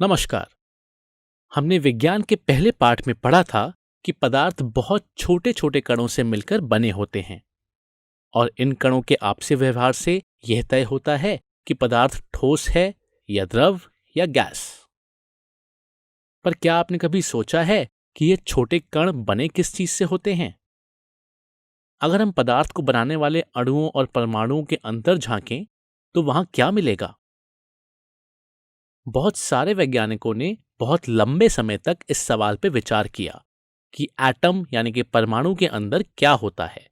नमस्कार। हमने विज्ञान के पहले पाठ में पढ़ा था कि पदार्थ बहुत छोटे छोटे कणों से मिलकर बने होते हैं और इन कणों के आपसी व्यवहार से यह तय होता है कि पदार्थ ठोस है या द्रव या गैस। पर क्या आपने कभी सोचा है कि ये छोटे कण बने किस चीज से होते हैं? अगर हम पदार्थ को बनाने वाले अणुओं और परमाणुओं के अंदर झांकें तो वहां क्या मिलेगा? बहुत सारे वैज्ञानिकों ने बहुत लंबे समय तक इस सवाल पर विचार किया कि एटम यानी कि परमाणु के अंदर क्या होता है।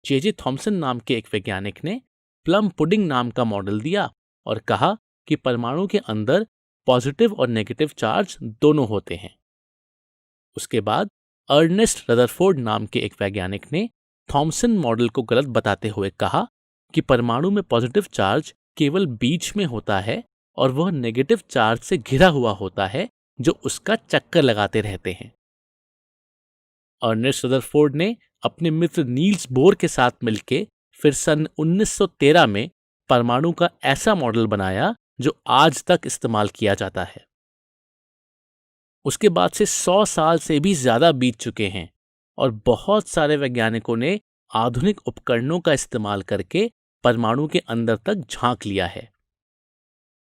जे थॉमसन नाम के एक वैज्ञानिक ने प्लम पुडिंग नाम का मॉडल दिया और कहा कि परमाणु के अंदर पॉजिटिव और नेगेटिव चार्ज दोनों होते हैं। उसके बाद अर्नेस्ट रदरफोर्ड नाम के एक वैज्ञानिक ने थॉमसन मॉडल को गलत बताते हुए कहा कि परमाणु में पॉजिटिव चार्ज केवल बीच में होता है और वह नेगेटिव चार्ज से घिरा हुआ होता है जो उसका चक्कर लगाते रहते हैं। अर्नेस्ट रदरफोर्ड ने अपने मित्र नील्स बोर के साथ मिलकर फिर सन 1913 में परमाणु का ऐसा मॉडल बनाया जो आज तक इस्तेमाल किया जाता है। उसके बाद से 100 साल से भी ज्यादा बीत चुके हैं और बहुत सारे वैज्ञानिकों ने आधुनिक उपकरणों का इस्तेमाल करके परमाणु के अंदर तक झांक लिया है।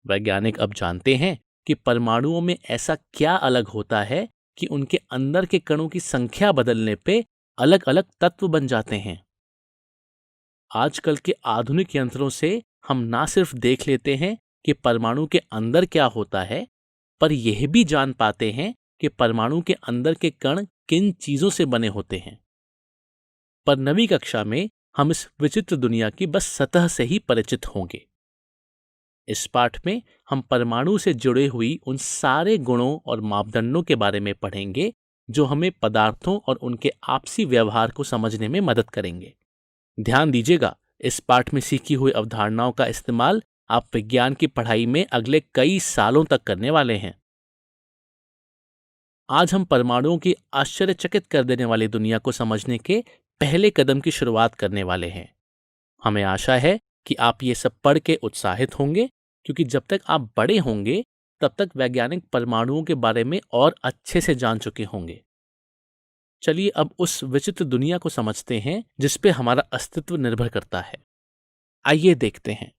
वैज्ञानिक अब जानते हैं कि परमाणुओं में ऐसा क्या अलग होता है कि उनके अंदर के कणों की संख्या बदलने पे अलग अलग तत्व बन जाते हैं। आजकल के आधुनिक यंत्रों से हम ना सिर्फ देख लेते हैं कि परमाणु के अंदर क्या होता है, पर यह भी जान पाते हैं कि परमाणु के अंदर के कण किन चीजों से बने होते हैं। पर नवीं कक्षा में हम इस विचित्र दुनिया की बस सतह से ही परिचित होंगे। इस पाठ में हम परमाणु से जुड़े हुई उन सारे गुणों और मापदंडों के बारे में पढ़ेंगे जो हमें पदार्थों और उनके आपसी व्यवहार को समझने में मदद करेंगे। ध्यान दीजिएगा, इस पाठ में सीखी हुई अवधारणाओं का इस्तेमाल आप विज्ञान की पढ़ाई में अगले कई सालों तक करने वाले हैं। आज हम परमाणुओं की आश्चर्यचकित कर देने वाली दुनिया को समझने के पहले कदम की शुरुआत करने वाले हैं। हमें आशा है कि आप ये सब पढ़ के उत्साहित होंगे, क्योंकि जब तक आप बड़े होंगे तब तक वैज्ञानिक परमाणुओं के बारे में और अच्छे से जान चुके होंगे। चलिए अब उस विचित्र दुनिया को समझते हैं जिस पे हमारा अस्तित्व निर्भर करता है। आइए देखते हैं।